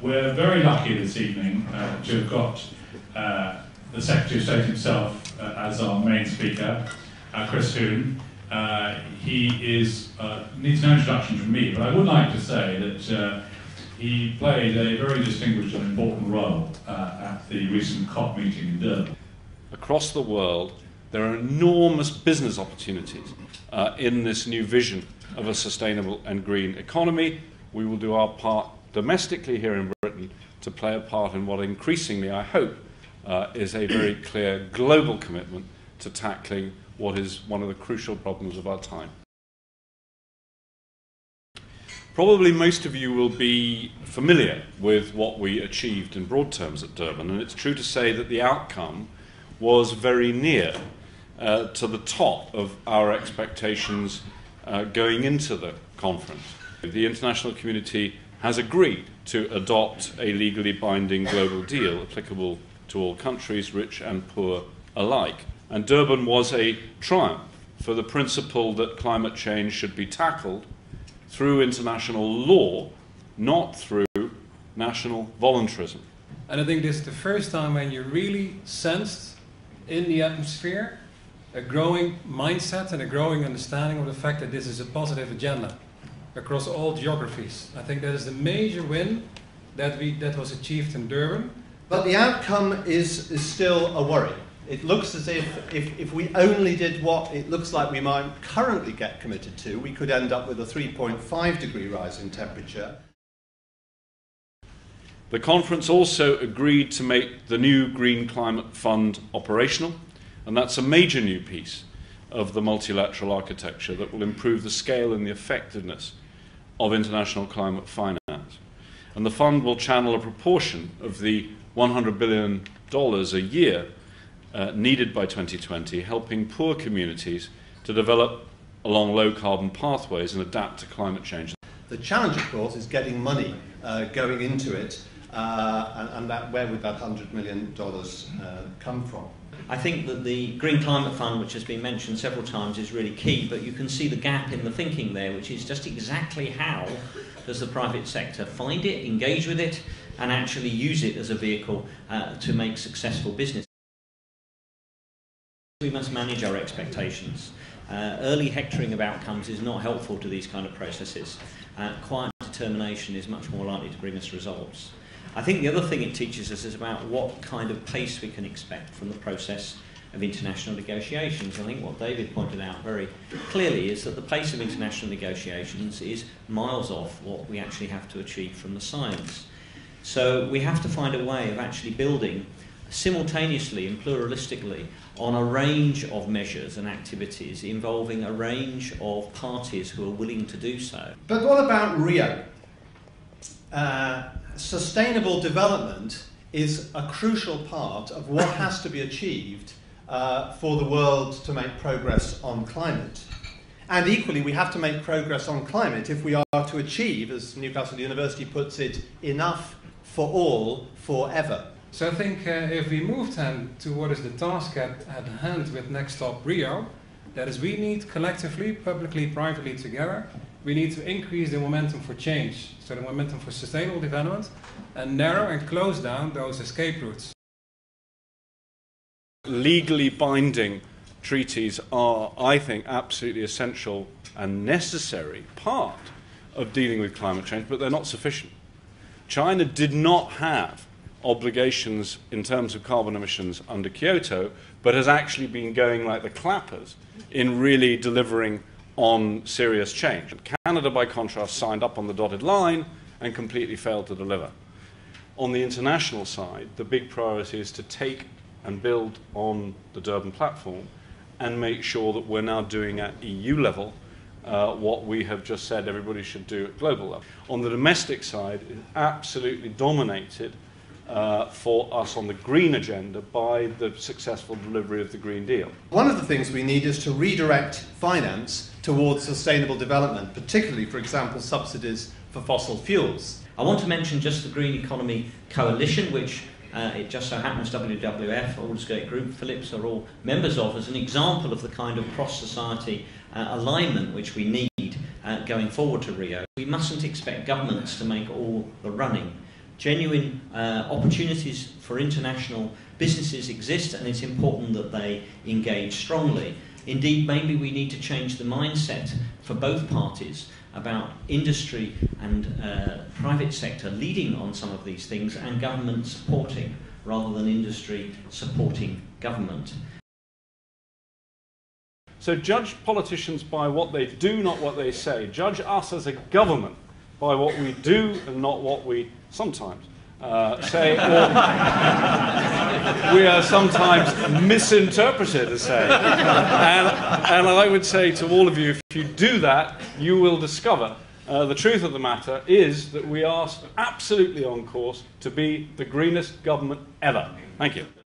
We're very lucky this evening to have got the Secretary of State himself as our main speaker, Chris Huhne. He needs no introduction from me, but I would like to say that he played a very distinguished and important role at the recent COP meeting in Durban. Across the world, there are enormous business opportunities in this new vision of a sustainable and green economy. We will do our part domestically here in Britain to play a part in what increasingly, I hope, is a very clear global commitment to tackling what is one of the crucial problems of our time. Probably most of you will be familiar with what we achieved in broad terms at Durban, and it's true to say that the outcome was very near to the top of our expectations going into the conference. The international community has agreed to adopt a legally binding global deal applicable to all countries, rich and poor alike. And Durban was a triumph for the principle that climate change should be tackled through international law, not through national voluntarism. And I think this is the first time when you really sensed in the atmosphere a growing mindset and a growing understanding of the fact that this is a positive agenda across all geographies. I think that is the major win that was achieved in Durban. But the outcome is still a worry. It looks as if we only did what it looks like we might currently get committed to, we could end up with a 3.5 degree rise in temperature. The conference also agreed to make the new Green Climate Fund operational, and that's a major new piece of the multilateral architecture that will improve the scale and the effectiveness of international climate finance. And the fund will channel a proportion of the $100 billion a year needed by 2020, helping poor communities to develop along low-carbon pathways and adapt to climate change. The challenge, of course, is getting money going into it, and where would that $100 million come from? I think that the Green Climate Fund, which has been mentioned several times, is really key, but you can see the gap in the thinking there, which is just exactly how does the private sector find it, engage with it, and actually use it as a vehicle to make successful business. We must manage our expectations. Early hectoring of outcomes is not helpful to these kind of processes. Quiet determination is much more likely to bring us results. I think the other thing it teaches us is about what kind of pace we can expect from the process of international negotiations. I think what David pointed out very clearly is that the pace of international negotiations is miles off what we actually have to achieve from the science. So we have to find a way of actually building simultaneously and pluralistically on a range of measures and activities involving a range of parties who are willing to do so. But what about Rio? Sustainable development is a crucial part of what has to be achieved for the world to make progress on climate. And equally, we have to make progress on climate if we are to achieve, as Newcastle University puts it, enough for all forever. So I think if we move then to what is the task at hand with Next Stop Rio, that is we need collectively, publicly, privately together, we need to increase the momentum for change, so the momentum for sustainable development, and narrow and close down those escape routes. Legally binding treaties are, I think, absolutely essential and necessary part of dealing with climate change, but they're not sufficient. China did not have obligations in terms of carbon emissions under Kyoto, but has actually been going like the clappers in really delivering on serious change. Canada, by contrast, signed up on the dotted line and completely failed to deliver. On the international side, the big priority is to take and build on the Durban platform and make sure that we're now doing at EU level what we have just said everybody should do at global level. On the domestic side, it absolutely dominated for us on the green agenda by the successful delivery of the Green Deal. One of the things we need is to redirect finance towards sustainable development, particularly, for example, subsidies for fossil fuels. I want to mention just the Green Economy Coalition, which it just so happens WWF, Aldersgate Group, Philips are all members of, as an example of the kind of cross-society alignment which we need going forward to Rio. We mustn't expect governments to make all the running. Genuine opportunities for international businesses exist, and it's important that they engage strongly. Indeed, maybe we need to change the mindset for both parties about industry and private sector leading on some of these things and government supporting, rather than industry supporting government. So judge politicians by what they do, not what they say. Judge us as a government by what we do and not what we sometimes say, or we are sometimes misinterpreted as saying. And I would say to all of you, if you do that, you will discover the truth of the matter is that we are absolutely on course to be the greenest government ever. Thank you.